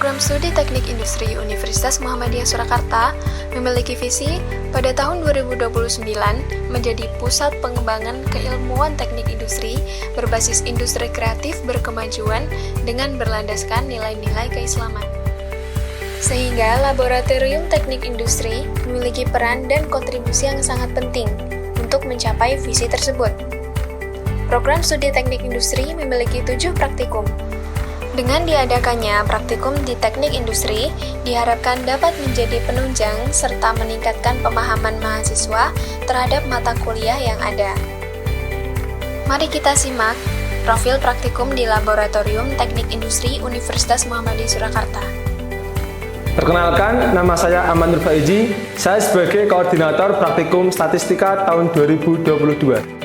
Program Studi Teknik Industri Universitas Muhammadiyah Surakarta memiliki visi pada tahun 2029 menjadi pusat pengembangan keilmuan teknik industri berbasis industri kreatif berkemajuan dengan berlandaskan nilai-nilai keislaman. Sehingga Laboratorium Teknik Industri memiliki peran dan kontribusi yang sangat penting untuk mencapai visi tersebut. Program Studi Teknik Industri memiliki 7 praktikum. Dengan diadakannya praktikum di teknik industri, diharapkan dapat menjadi penunjang serta meningkatkan pemahaman mahasiswa terhadap mata kuliah yang ada. Mari kita simak profil praktikum di Laboratorium Teknik Industri Universitas Muhammadiyah Surakarta. Perkenalkan, nama saya Aman Nur Faizi. Saya sebagai Koordinator Praktikum Statistika tahun 2022.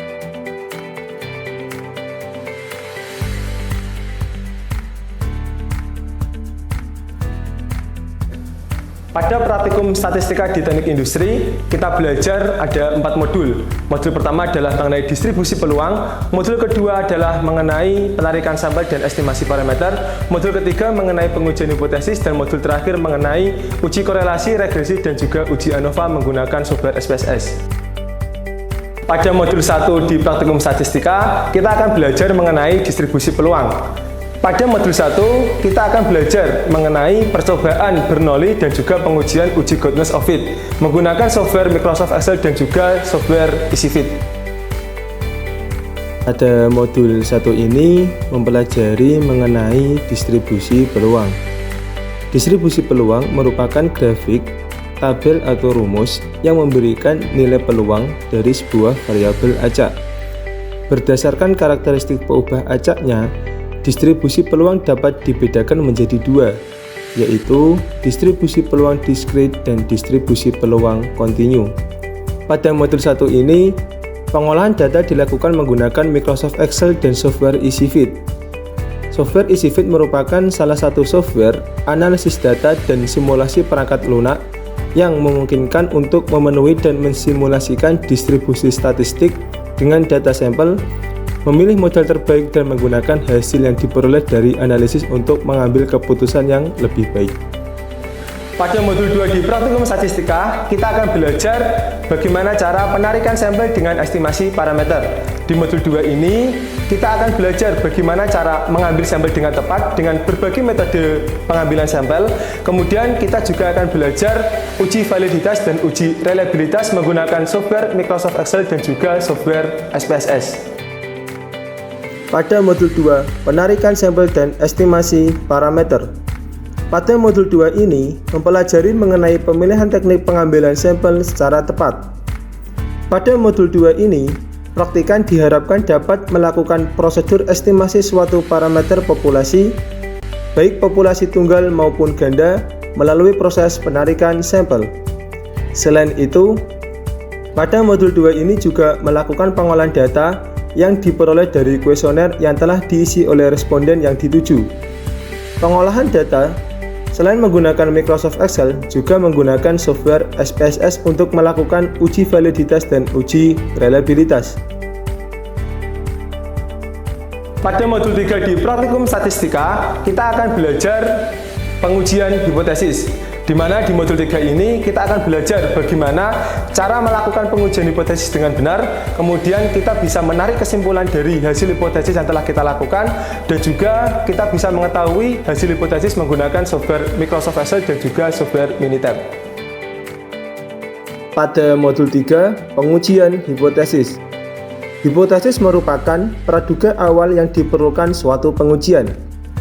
Pada praktikum statistika di teknik industri, kita belajar ada 4 modul. Modul pertama adalah mengenai distribusi peluang, modul kedua adalah mengenai penarikan sampel dan estimasi parameter, modul ketiga mengenai pengujian hipotesis, dan modul terakhir mengenai uji korelasi, regresi, dan juga uji ANOVA menggunakan software SPSS. Pada modul 1 di praktikum statistika, kita akan belajar mengenai distribusi peluang. Pada modul 1, kita akan belajar mengenai percobaan Bernoulli dan juga pengujian uji goodness of fit menggunakan software Microsoft Excel dan juga software EasyFit. Pada modul 1 ini mempelajari mengenai distribusi peluang. Distribusi peluang merupakan grafik, tabel atau rumus yang memberikan nilai peluang dari sebuah variabel acak. Berdasarkan karakteristik peubah acaknya, distribusi peluang dapat dibedakan menjadi 2, yaitu distribusi peluang diskrit dan distribusi peluang kontinu. Pada modul 1 ini, pengolahan data dilakukan menggunakan Microsoft Excel dan software EasyFit. Software EasyFit merupakan salah satu software analisis data dan simulasi perangkat lunak yang memungkinkan untuk memenuhi dan mensimulasikan distribusi statistik dengan data sampel, memilih model terbaik dan menggunakan hasil yang diperoleh dari analisis untuk mengambil keputusan yang lebih baik. Pada modul 2 di praktikum statistika, kita akan belajar bagaimana cara penarikan sampel dengan estimasi parameter. Di modul 2 ini, kita akan belajar bagaimana cara mengambil sampel dengan tepat dengan berbagai metode pengambilan sampel. Kemudian kita juga akan belajar uji validitas dan uji reliabilitas menggunakan software Microsoft Excel dan juga software SPSS. Pada modul 2, penarikan sampel dan estimasi parameter. Pada modul 2 ini, mempelajari mengenai pemilihan teknik pengambilan sampel secara tepat. Pada modul 2 ini, praktikan diharapkan dapat melakukan prosedur estimasi suatu parameter populasi, baik populasi tunggal maupun ganda, melalui proses penarikan sampel. Selain itu, pada modul 2 ini juga melakukan pengolahan data yang diperoleh dari kuesioner yang telah diisi oleh responden yang dituju. Pengolahan data selain menggunakan Microsoft Excel juga menggunakan software SPSS untuk melakukan uji validitas dan uji reliabilitas. Pada modul 3 di praktikum statistika, kita akan belajar pengujian hipotesis, di mana di modul 3 ini kita akan belajar bagaimana cara melakukan pengujian hipotesis dengan benar, kemudian kita bisa menarik kesimpulan dari hasil hipotesis yang telah kita lakukan, dan juga kita bisa mengetahui hasil hipotesis menggunakan software Microsoft Excel dan juga software Minitab. Pada modul 3, pengujian hipotesis. Hipotesis merupakan praduga awal yang diperlukan suatu pengujian.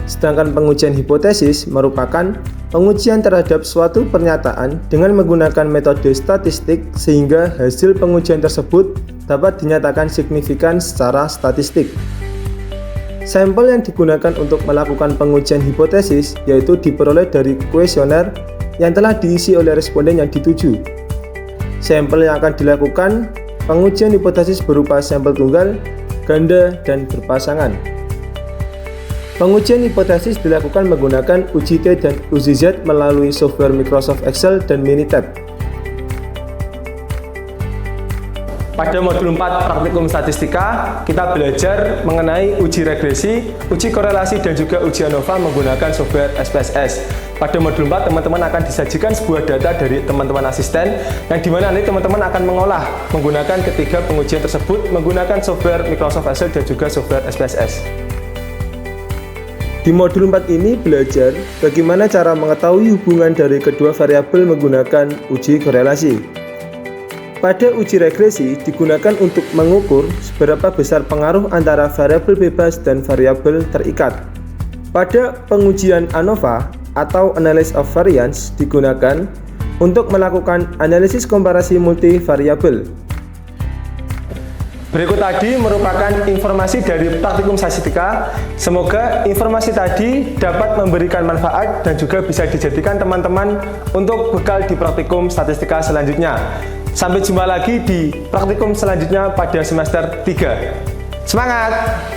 Sedangkan pengujian hipotesis merupakan pengujian terhadap suatu pernyataan dengan menggunakan metode statistik sehingga hasil pengujian tersebut dapat dinyatakan signifikan secara statistik. Sampel yang digunakan untuk melakukan pengujian hipotesis yaitu diperoleh dari kuesioner yang telah diisi oleh responden yang dituju. Sampel yang akan dilakukan pengujian hipotesis berupa sampel tunggal, ganda, dan berpasangan. Pengujian hipotesis dilakukan menggunakan uji T dan uji Z melalui software Microsoft Excel dan Minitab. Pada modul 4 praktikum statistika, kita belajar mengenai uji regresi, uji korelasi, dan juga uji ANOVA menggunakan software SPSS. Pada modul 4, teman-teman akan disajikan sebuah data dari teman-teman asisten, yang dimana nanti teman-teman akan mengolah menggunakan ketiga pengujian tersebut menggunakan software Microsoft Excel dan juga software SPSS. Di modul 4 ini belajar bagaimana cara mengetahui hubungan dari kedua variabel menggunakan uji korelasi. Pada uji regresi digunakan untuk mengukur seberapa besar pengaruh antara variabel bebas dan variabel terikat. Pada pengujian ANOVA atau Analysis of Variance digunakan untuk melakukan analisis komparasi multivariabel. Berikut tadi merupakan informasi dari praktikum statistika. Semoga informasi tadi dapat memberikan manfaat dan juga bisa dijadikan teman-teman untuk bekal di praktikum statistika selanjutnya. Sampai jumpa lagi di praktikum selanjutnya pada semester 3. Semangat!